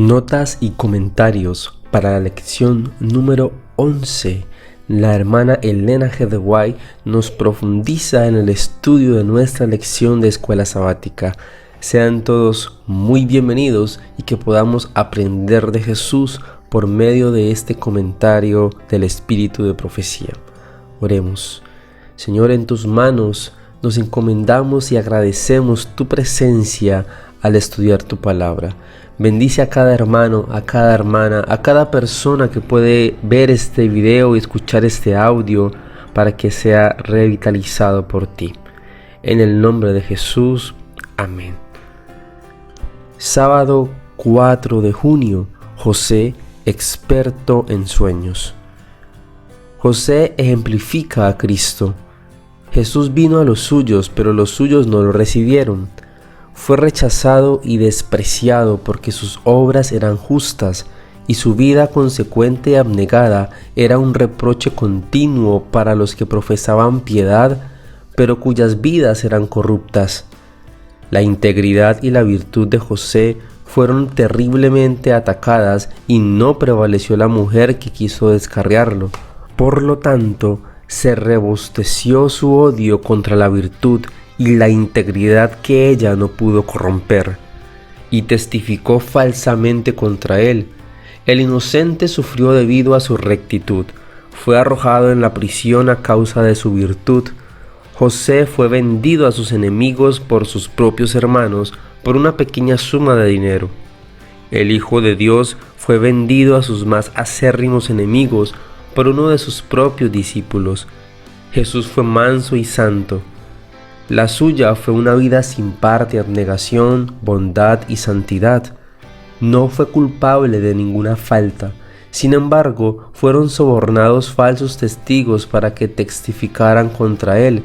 Notas y comentarios para la lección número 11. La hermana Elena G. de White nos profundiza en el estudio de nuestra lección de escuela sabática. Sean todos muy bienvenidos y que podamos aprender de Jesús por medio de este comentario del Espíritu de Profecía. Oremos. Señor, en tus manos nos encomendamos y agradecemos tu presencia al estudiar tu palabra. Bendice a cada hermano, a cada hermana, a cada persona que puede ver este video y escuchar este audio para que sea revitalizado por ti. En el nombre de Jesús, amén. Sábado 4 de junio, José, experto en sueños. José ejemplifica a Cristo. Jesús vino a los suyos, pero los suyos no lo recibieron. Fue rechazado y despreciado porque sus obras eran justas y su vida consecuente y abnegada era un reproche continuo para los que profesaban piedad, pero cuyas vidas eran corruptas. La integridad y la virtud de José fueron terriblemente atacadas y no prevaleció la mujer que quiso descarriarlo. Por lo tanto, se robusteció su odio contra la virtud y la integridad que ella no pudo corromper, y testificó falsamente contra él. El inocente sufrió debido a su rectitud, fue arrojado en la prisión a causa de su virtud. José fue vendido a sus enemigos por sus propios hermanos por una pequeña suma de dinero. El Hijo de Dios fue vendido a sus más acérrimos enemigos por uno de sus propios discípulos. Jesús fue manso y santo. La suya fue una vida sin par de abnegación, bondad y santidad. No fue culpable de ninguna falta. Sin embargo, fueron sobornados falsos testigos para que testificaran contra él.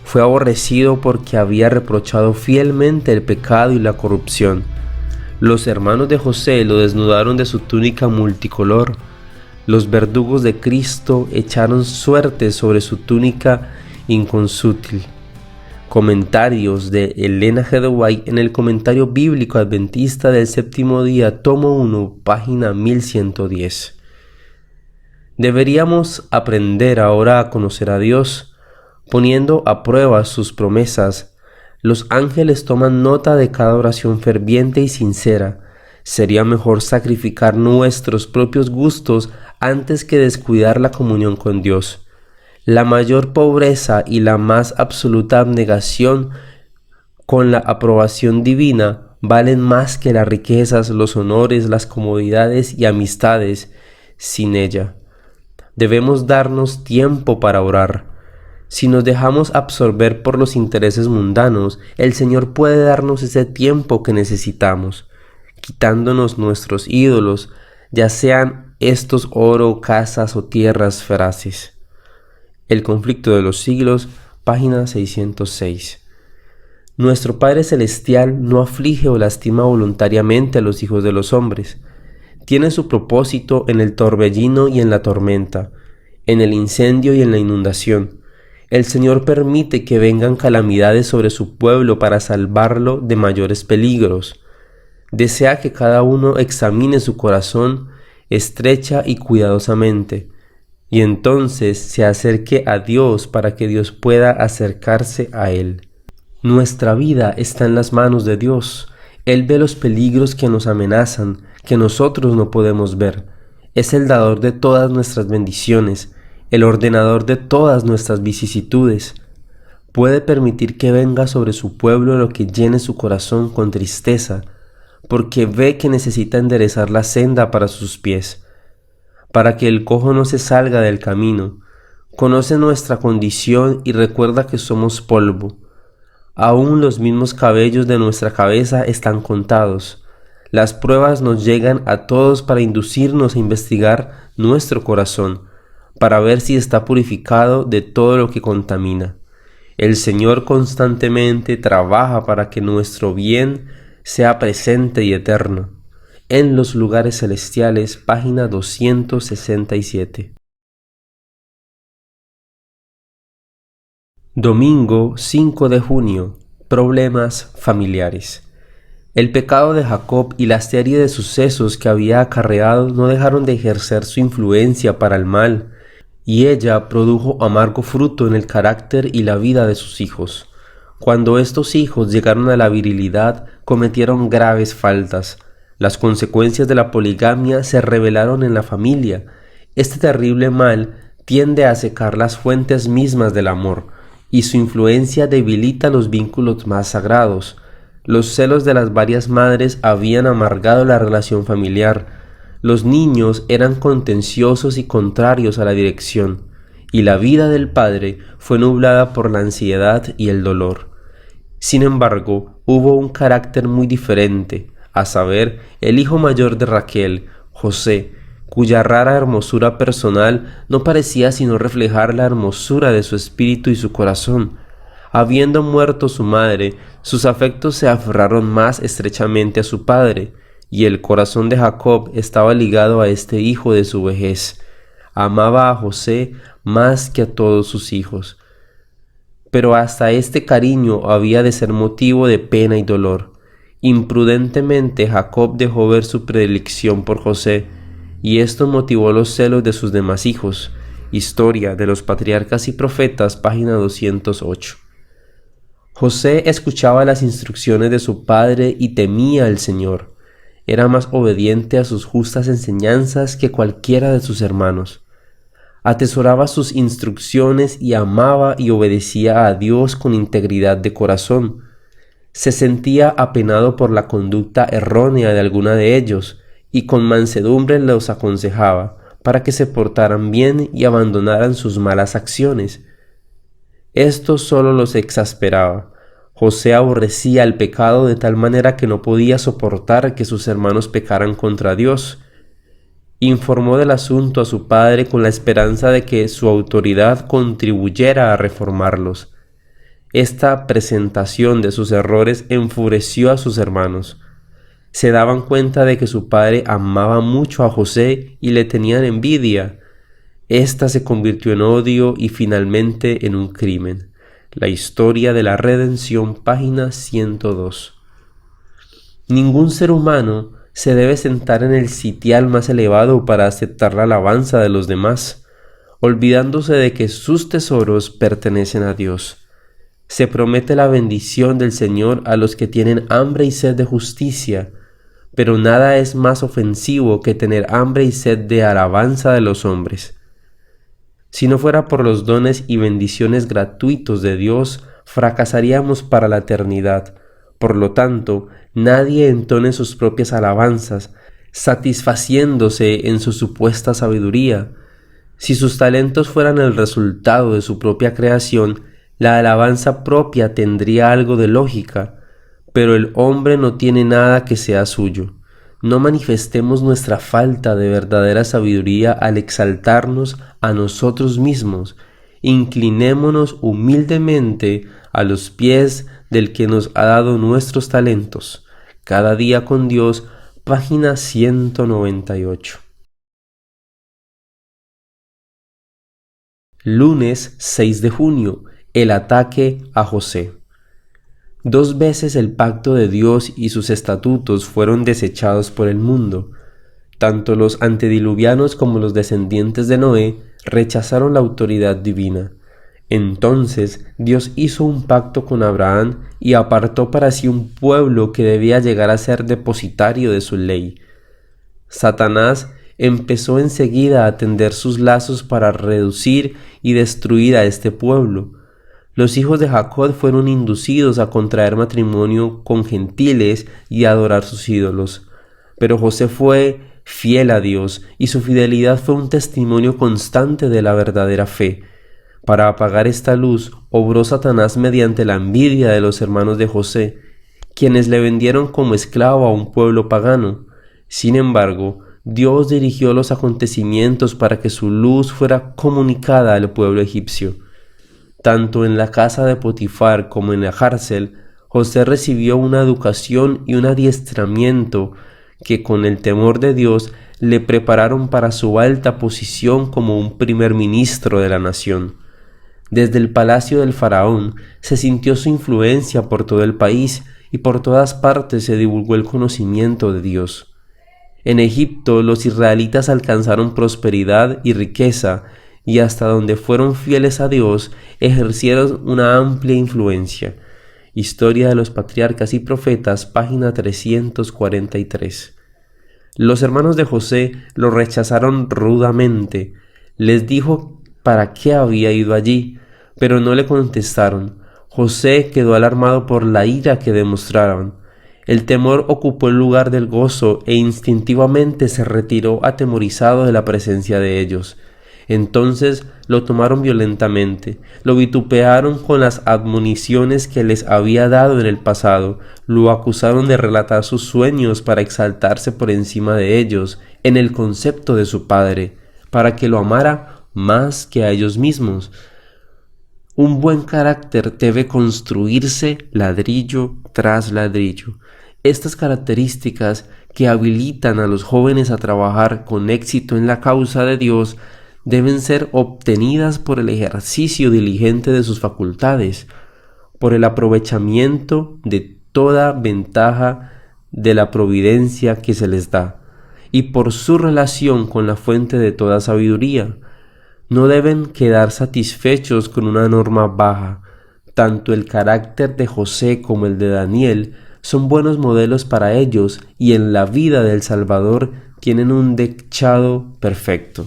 Fue aborrecido porque había reprochado fielmente el pecado y la corrupción. Los hermanos de José lo desnudaron de su túnica multicolor. Los verdugos de Cristo echaron suertes sobre su túnica inconsútil. Comentarios de Elena G. de White en el Comentario Bíblico Adventista del Séptimo Día, tomo 1, página 1110. Deberíamos aprender ahora a conocer a Dios, poniendo a prueba sus promesas. Los ángeles toman nota de cada oración ferviente y sincera. Sería mejor sacrificar nuestros propios gustos antes que descuidar la comunión con Dios. La mayor pobreza y la más absoluta abnegación con la aprobación divina valen más que las riquezas, los honores, las comodidades y amistades sin ella. Debemos darnos tiempo para orar. Si nos dejamos absorber por los intereses mundanos, el Señor puede darnos ese tiempo que necesitamos, quitándonos nuestros ídolos, ya sean estos oro, casas o tierras feraces. El conflicto de los siglos, página 606. Nuestro Padre Celestial no aflige o lastima voluntariamente a los hijos de los hombres. Tiene su propósito en el torbellino y en la tormenta, en el incendio y en la inundación. El Señor permite que vengan calamidades sobre su pueblo para salvarlo de mayores peligros. Desea que cada uno examine su corazón estrecha y cuidadosamente, y entonces se acerque a Dios para que Dios pueda acercarse a él. Nuestra vida está en las manos de Dios. Él ve los peligros que nos amenazan, que nosotros no podemos ver. Es el dador de todas nuestras bendiciones, el ordenador de todas nuestras vicisitudes. Puede permitir que venga sobre su pueblo lo que llene su corazón con tristeza, porque ve que necesita enderezar la senda para sus pies, para que el cojo no se salga del camino. Conoce nuestra condición y recuerda que somos polvo. Aún los mismos cabellos de nuestra cabeza están contados. Las pruebas nos llegan a todos para inducirnos a investigar nuestro corazón, para ver si está purificado de todo lo que contamina. El Señor constantemente trabaja para que nuestro bien sea presente y eterno. En los lugares celestiales, página 267. Domingo 5 de junio. Problemas familiares. El pecado de Jacob y la serie de sucesos que había acarreado no dejaron de ejercer su influencia para el mal, y ella produjo amargo fruto en el carácter y la vida de sus hijos. Cuando estos hijos llegaron a la virilidad, cometieron graves faltas. Las consecuencias de la poligamia se revelaron en la familia. Este terrible mal tiende a secar las fuentes mismas del amor, y su influencia debilita los vínculos más sagrados. Los celos de las varias madres habían amargado la relación familiar. Los niños eran contenciosos y contrarios a la dirección, y la vida del padre fue nublada por la ansiedad y el dolor. Sin embargo, hubo un carácter muy diferente, a saber, el hijo mayor de Raquel, José, cuya rara hermosura personal no parecía sino reflejar la hermosura de su espíritu y su corazón. Habiendo muerto su madre, sus afectos se aferraron más estrechamente a su padre, y el corazón de Jacob estaba ligado a este hijo de su vejez. Amaba a José más que a todos sus hijos. Pero hasta este cariño había de ser motivo de pena y dolor. Imprudentemente Jacob dejó ver su predilección por José, y esto motivó los celos de sus demás hijos. Historia de los Patriarcas y Profetas, página 208. José escuchaba las instrucciones de su padre y temía al Señor. Era más obediente a sus justas enseñanzas que cualquiera de sus hermanos. Atesoraba sus instrucciones y amaba y obedecía a Dios con integridad de corazón. Se sentía apenado por la conducta errónea de alguna de ellos y con mansedumbre los aconsejaba para que se portaran bien y abandonaran sus malas acciones. Esto solo los exasperaba. José aborrecía el pecado de tal manera que no podía soportar que sus hermanos pecaran contra Dios. Informó del asunto a su padre con la esperanza de que su autoridad contribuyera a reformarlos. Esta presentación de sus errores enfureció a sus hermanos. Se daban cuenta de que su padre amaba mucho a José y le tenían envidia. Esta se convirtió en odio y finalmente en un crimen. La historia de la redención, página 102. Ningún ser humano se debe sentar en el sitial más elevado para aceptar la alabanza de los demás, olvidándose de que sus tesoros pertenecen a Dios. Se promete la bendición del Señor a los que tienen hambre y sed de justicia, pero nada es más ofensivo que tener hambre y sed de alabanza de los hombres. Si no fuera por los dones y bendiciones gratuitos de Dios, fracasaríamos para la eternidad. Por lo tanto, nadie entone sus propias alabanzas, satisfaciéndose en su supuesta sabiduría. Si sus talentos fueran el resultado de su propia creación, la alabanza propia tendría algo de lógica, pero el hombre no tiene nada que sea suyo. No manifestemos nuestra falta de verdadera sabiduría al exaltarnos a nosotros mismos. Inclinémonos humildemente a los pies del que nos ha dado nuestros talentos. Cada día con Dios, página 198. Lunes 6 de junio. El ataque a José. 2 veces el pacto de Dios y sus estatutos fueron desechados por el mundo. Tanto los antediluvianos como los descendientes de Noé rechazaron la autoridad divina. Entonces Dios hizo un pacto con Abraham y apartó para sí un pueblo que debía llegar a ser depositario de su ley. Satanás empezó enseguida a tender sus lazos para reducir y destruir a este pueblo. Los hijos de Jacob fueron inducidos a contraer matrimonio con gentiles y a adorar sus ídolos. Pero José fue fiel a Dios y su fidelidad fue un testimonio constante de la verdadera fe. Para apagar esta luz, obró Satanás mediante la envidia de los hermanos de José, quienes le vendieron como esclavo a un pueblo pagano. Sin embargo, Dios dirigió los acontecimientos para que su luz fuera comunicada al pueblo egipcio. Tanto en la casa de Potifar como en la cárcel, José recibió una educación y un adiestramiento que con el temor de Dios le prepararon para su alta posición como un primer ministro de la nación. Desde el palacio del faraón se sintió su influencia por todo el país y por todas partes se divulgó el conocimiento de Dios. En Egipto los israelitas alcanzaron prosperidad y riqueza, y hasta donde fueron fieles a Dios ejercieron una amplia influencia. Historia de los Patriarcas y Profetas, página 343. Los hermanos de José lo rechazaron rudamente. Les dijo para qué había ido allí, pero no le contestaron. José quedó alarmado por la ira que demostraron. El temor ocupó el lugar del gozo e instintivamente se retiró atemorizado de la presencia de ellos. Entonces lo tomaron violentamente, lo vitupearon con las admoniciones que les había dado en el pasado, lo acusaron de relatar sus sueños para exaltarse por encima de ellos en el concepto de su padre, para que lo amara más que a ellos mismos. Un buen carácter debe construirse ladrillo tras ladrillo. Estas características que habilitan a los jóvenes a trabajar con éxito en la causa de Dios deben ser obtenidas por el ejercicio diligente de sus facultades, por el aprovechamiento de toda ventaja de la providencia que se les da, y por su relación con la fuente de toda sabiduría. No deben quedar satisfechos con una norma baja. Tanto el carácter de José como el de Daniel son buenos modelos para ellos, y en la vida del Salvador tienen un dechado perfecto.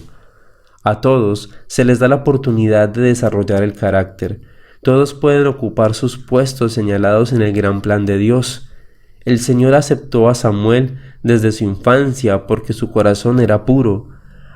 A todos se les da la oportunidad de desarrollar el carácter. Todos pueden ocupar sus puestos señalados en el gran plan de Dios. El Señor aceptó a Samuel desde su infancia porque su corazón era puro.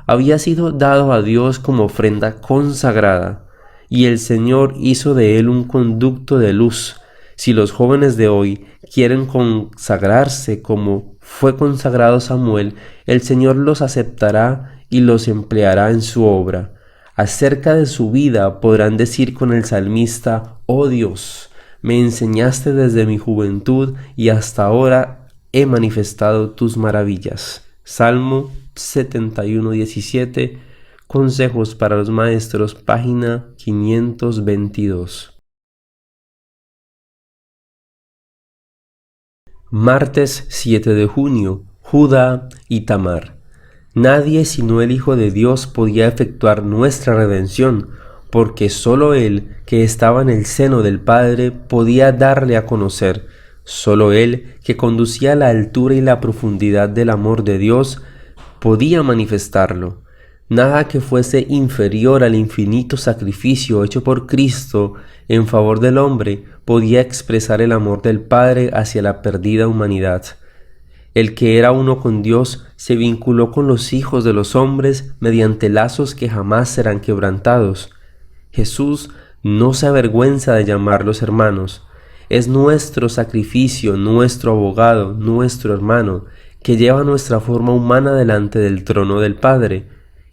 Había sido dado a Dios como ofrenda consagrada, y el Señor hizo de él un conducto de luz. Si los jóvenes de hoy quieren consagrarse como fue consagrado Samuel, el Señor los aceptará y los empleará en su obra. Acerca de su vida podrán decir con el salmista: «Oh Dios, me enseñaste desde mi juventud y hasta ahora he manifestado tus maravillas». Salmo 71:17, Consejos para los Maestros, página 522. Martes 7 de junio, Judá y Tamar. Nadie sino el Hijo de Dios podía efectuar nuestra redención, porque sólo Él, que estaba en el seno del Padre, podía darle a conocer. Sólo Él, que conducía a la altura y la profundidad del amor de Dios, podía manifestarlo. Nada que fuese inferior al infinito sacrificio hecho por Cristo en favor del hombre podía expresar el amor del Padre hacia la perdida humanidad. El que era uno con Dios se vinculó con los hijos de los hombres mediante lazos que jamás serán quebrantados. Jesús no se avergüenza de llamarlos hermanos. Es nuestro sacrificio, nuestro abogado, nuestro hermano, que lleva nuestra forma humana delante del trono del Padre,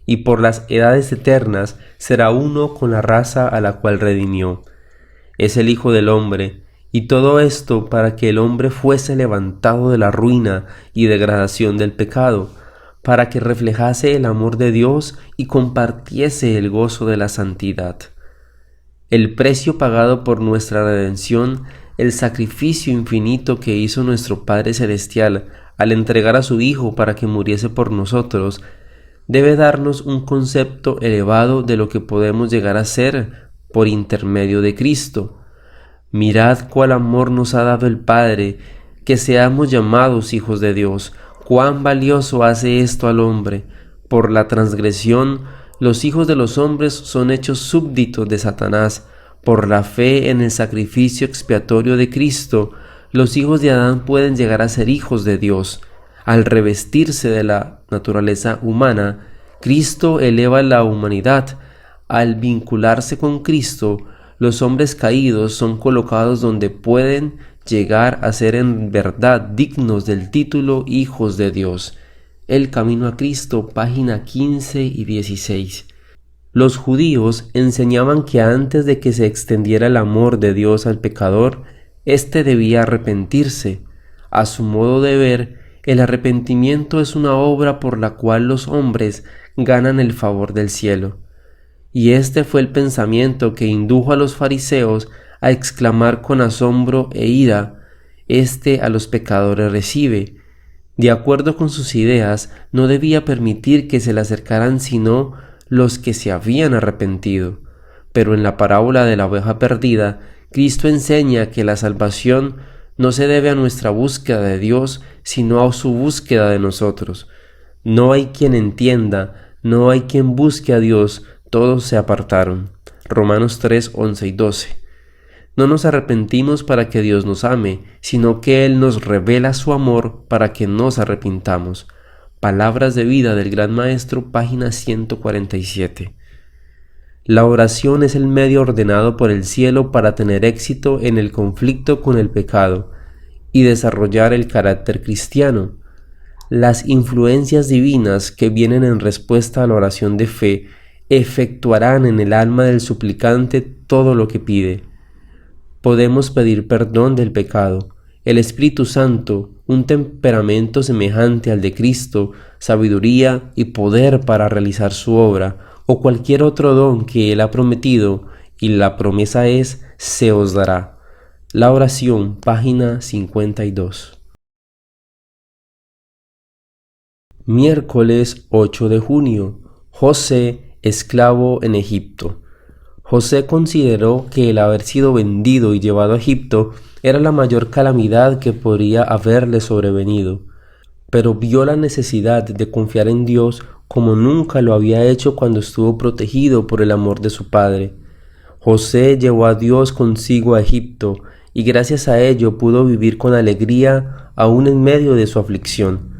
y por las edades eternas será uno con la raza a la cual redimió. Es el Hijo del Hombre, y todo esto para que el hombre fuese levantado de la ruina y degradación del pecado, para que reflejase el amor de Dios y compartiese el gozo de la santidad. El precio pagado por nuestra redención, el sacrificio infinito que hizo nuestro Padre Celestial al entregar a su Hijo para que muriese por nosotros, debe darnos un concepto elevado de lo que podemos llegar a ser por intermedio de Cristo. Mirad cuál amor nos ha dado el Padre, que seamos llamados hijos de Dios. Cuán valioso hace esto al hombre. Por la transgresión, los hijos de los hombres son hechos súbditos de Satanás. Por la fe en el sacrificio expiatorio de Cristo, los hijos de Adán pueden llegar a ser hijos de Dios. Al revestirse de la naturaleza humana, Cristo eleva la humanidad. Al vincularse con Cristo, los hombres caídos son colocados donde pueden llegar a ser en verdad dignos del título hijos de Dios. El Camino a Cristo, página 15 y 16. Los judíos enseñaban que antes de que se extendiera el amor de Dios al pecador, éste debía arrepentirse. A su modo de ver, el arrepentimiento es una obra por la cual los hombres ganan el favor del cielo. Y este fue el pensamiento que indujo a los fariseos a exclamar con asombro e ira: Este a los pecadores recibe. De acuerdo con sus ideas, no debía permitir que se le acercaran sino los que se habían arrepentido. Pero en la parábola de la oveja perdida, Cristo enseña que la salvación no se debe a nuestra búsqueda de Dios, sino a su búsqueda de nosotros. No hay quien entienda, no hay quien busque a Dios, todos se apartaron. Romanos 3, 11 y 12. No nos arrepentimos para que Dios nos ame, sino que Él nos revela su amor para que nos arrepintamos. Palabras de vida del Gran Maestro, página 147. La oración es el medio ordenado por el cielo para tener éxito en el conflicto con el pecado y desarrollar el carácter cristiano. Las influencias divinas que vienen en respuesta a la oración de fe efectuarán en el alma del suplicante todo lo que pide. Podemos pedir perdón del pecado, el Espíritu Santo, un temperamento semejante al de Cristo, sabiduría y poder para realizar su obra, o cualquier otro don que Él ha prometido, y la promesa es, se os dará. La oración, página 52. Miércoles 8 de junio. José, esclavo en Egipto. José consideró que el haber sido vendido y llevado a Egipto era la mayor calamidad que podría haberle sobrevenido, pero vio la necesidad de confiar en Dios como nunca lo había hecho cuando estuvo protegido por el amor de su padre. José llevó a Dios consigo a Egipto y gracias a ello pudo vivir con alegría aún en medio de su aflicción.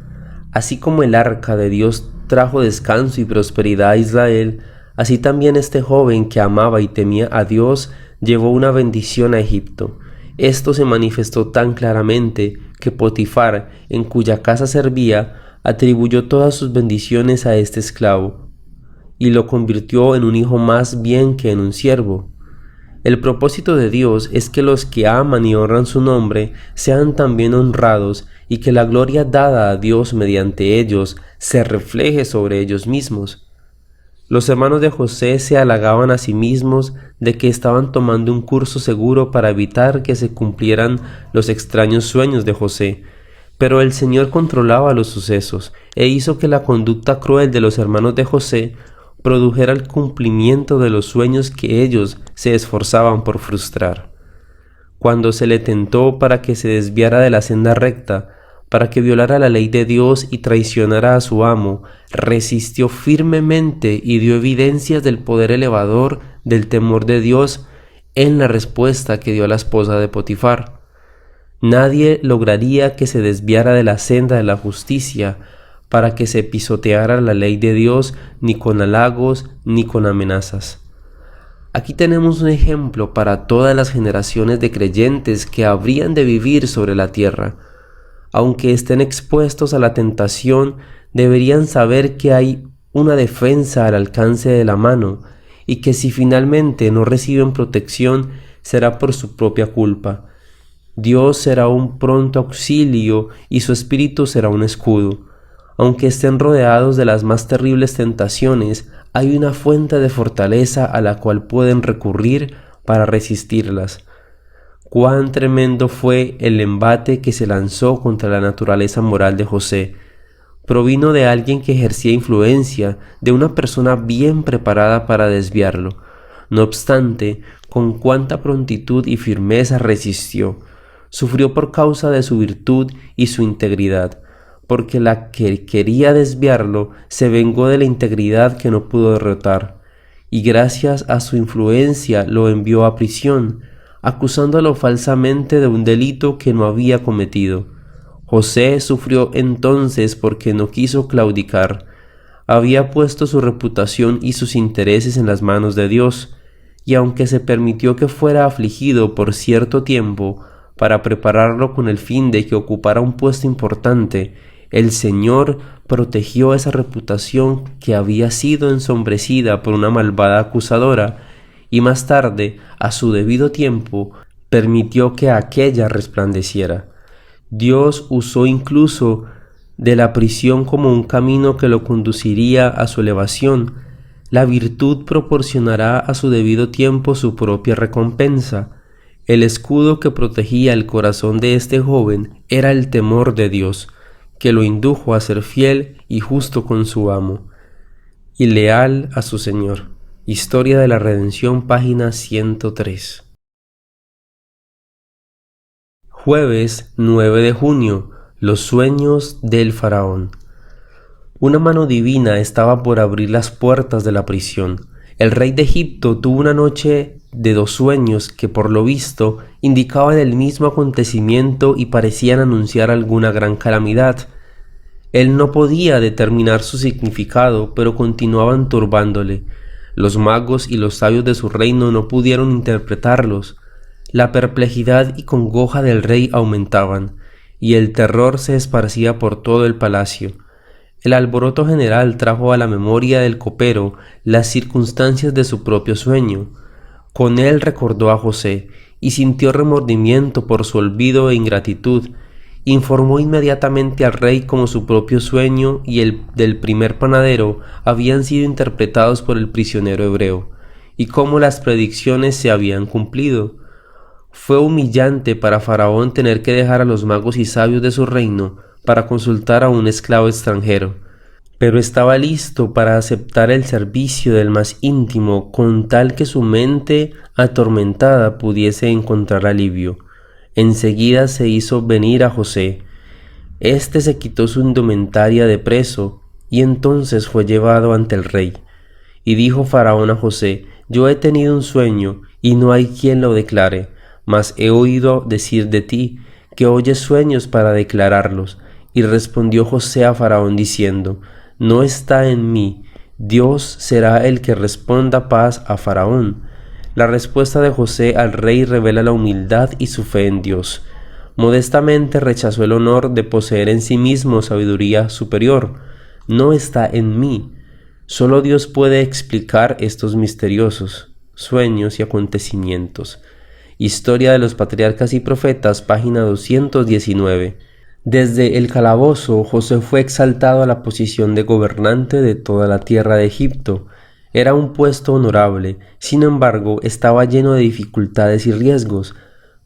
Así como el arca de Dios trajo descanso y prosperidad a Israel, así también este joven que amaba y temía a Dios llevó una bendición a Egipto. Esto se manifestó tan claramente que Potifar, en cuya casa servía, atribuyó todas sus bendiciones a este esclavo y lo convirtió en un hijo más bien que en un siervo. El propósito de Dios es que los que aman y honran su nombre sean también honrados y que la gloria dada a Dios mediante ellos se refleje sobre ellos mismos. Los hermanos de José se halagaban a sí mismos de que estaban tomando un curso seguro para evitar que se cumplieran los extraños sueños de José, pero el Señor controlaba los sucesos e hizo que la conducta cruel de los hermanos de José produjera el cumplimiento de los sueños que ellos se esforzaban por frustrar. Cuando se le tentó para que se desviara de la senda recta, para que violara la ley de Dios y traicionara a su amo, resistió firmemente y dio evidencias del poder elevador del temor de Dios en la respuesta que dio a la esposa de Potifar. Nadie lograría que se desviara de la senda de la justicia para que se pisoteara la ley de Dios ni con halagos ni con amenazas. Aquí tenemos un ejemplo para todas las generaciones de creyentes que habrían de vivir sobre la tierra. Aunque estén expuestos a la tentación, deberían saber que hay una defensa al alcance de la mano y que si finalmente no reciben protección será por su propia culpa. Dios será un pronto auxilio y su espíritu será un escudo. Aunque estén rodeados de las más terribles tentaciones, hay una fuente de fortaleza a la cual pueden recurrir para resistirlas. Cuán tremendo fue el embate que se lanzó contra la naturaleza moral de José. Provino de alguien que ejercía influencia, de una persona bien preparada para desviarlo. No obstante, con cuánta prontitud y firmeza resistió. Sufrió por causa de su virtud y su integridad, porque la que quería desviarlo se vengó de la integridad que no pudo derrotar, y gracias a su influencia lo envió a prisión, acusándolo falsamente de un delito que no había cometido. José sufrió entonces porque no quiso claudicar. Había puesto su reputación y sus intereses en las manos de Dios, y aunque se permitió que fuera afligido por cierto tiempo para prepararlo con el fin de que ocupara un puesto importante, el Señor protegió esa reputación que había sido ensombrecida por una malvada acusadora, y más tarde, a su debido tiempo, permitió que aquella resplandeciera. Dios usó incluso de la prisión como un camino que lo conduciría a su elevación. La virtud proporcionará a su debido tiempo su propia recompensa. El escudo que protegía el corazón de este joven era el temor de Dios, que lo indujo a ser fiel y justo con su amo, y leal a su Señor. Historia de la Redención, página 103. Jueves 9 de junio. Los sueños del faraón. Una mano divina estaba por abrir las puertas de la prisión. El rey de Egipto tuvo una noche de 2 sueños que, por lo visto, indicaban el mismo acontecimiento y parecían anunciar alguna gran calamidad. Él no podía determinar su significado, pero continuaban turbándole. Los magos y los sabios de su reino no pudieron interpretarlos. La perplejidad y congoja del rey aumentaban, y el terror se esparcía por todo el palacio. El alboroto general trajo a la memoria del copero las circunstancias de su propio sueño. Con él recordó a José, y sintió remordimiento por su olvido e ingratitud. Informó inmediatamente al rey cómo su propio sueño y el del primer panadero habían sido interpretados por el prisionero hebreo, y cómo las predicciones se habían cumplido. Fue humillante para Faraón tener que dejar a los magos y sabios de su reino para consultar a un esclavo extranjero, pero estaba listo para aceptar el servicio del más íntimo con tal que su mente atormentada pudiese encontrar alivio. Enseguida se hizo venir a José. Este se quitó su indumentaria de preso y entonces fue llevado ante el rey. Y dijo Faraón a José: yo he tenido un sueño y no hay quien lo declare, mas he oído decir de ti que oyes sueños para declararlos. Y respondió José a Faraón diciendo: no está en mí, Dios será el que responda paz a Faraón. La respuesta de José al rey revela la humildad y su fe en Dios. Modestamente rechazó el honor de poseer en sí mismo sabiduría superior. No está en mí. Solo Dios puede explicar estos misteriosos sueños y acontecimientos. Historia de los Patriarcas y Profetas, página 219. Desde el calabozo, José fue exaltado a la posición de gobernante de toda la tierra de Egipto. Era un puesto honorable, sin embargo, estaba lleno de dificultades y riesgos,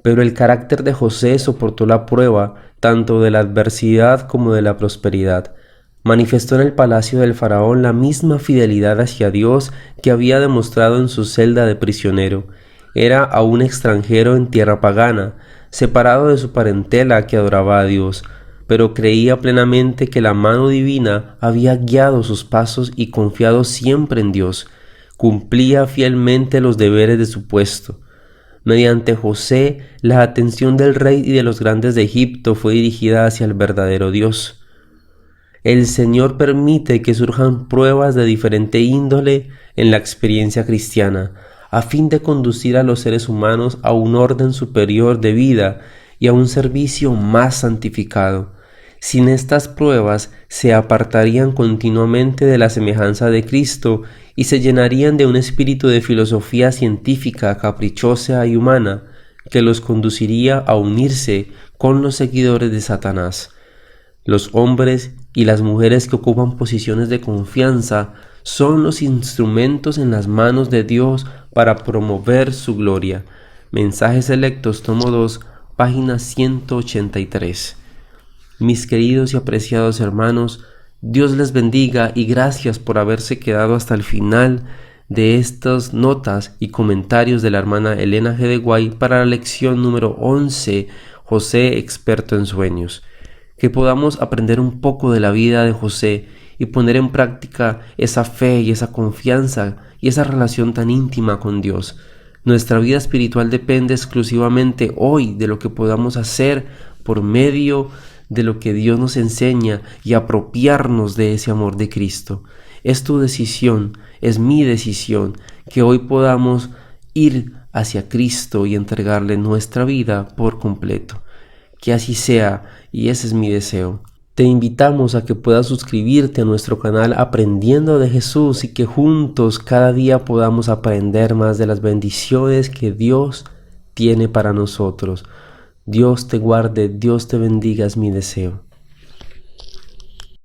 pero el carácter de José soportó la prueba tanto de la adversidad como de la prosperidad. Manifestó en el palacio del faraón la misma fidelidad hacia Dios que había demostrado en su celda de prisionero. Era aún extranjero en tierra pagana, separado de su parentela que adoraba a Dios, pero creía plenamente que la mano divina había guiado sus pasos y confiado siempre en Dios. Cumplía fielmente los deberes de su puesto. Mediante José, la atención del rey y de los grandes de Egipto fue dirigida hacia el verdadero Dios. El Señor permite que surjan pruebas de diferente índole en la experiencia cristiana, a fin de conducir a los seres humanos a un orden superior de vida y a un servicio más santificado. Sin estas pruebas se apartarían continuamente de la semejanza de Cristo y se llenarían de un espíritu de filosofía científica caprichosa y humana que los conduciría a unirse con los seguidores de Satanás. Los hombres y las mujeres que ocupan posiciones de confianza son los instrumentos en las manos de Dios para promover su gloria. Mensajes selectos, tomo 2, página 183. Mis queridos y apreciados hermanos, Dios les bendiga y gracias por haberse quedado hasta el final de estas notas y comentarios de la hermana Elena G. de Guay para la lección número 11, José, experto en sueños. Que podamos aprender un poco de la vida de José y poner en práctica esa fe y esa confianza y esa relación tan íntima con Dios. Nuestra vida espiritual depende exclusivamente hoy de lo que podamos hacer por medio de lo que Dios nos enseña y apropiarnos de ese amor de Cristo. Es tu decisión, es mi decisión, que hoy podamos ir hacia Cristo y entregarle nuestra vida por completo. Que así sea, y ese es mi deseo. Te invitamos a que puedas suscribirte a nuestro canal Aprendiendo de Jesús y que juntos cada día podamos aprender más de las bendiciones que Dios tiene para nosotros. Dios te guarde, Dios te bendiga, es mi deseo.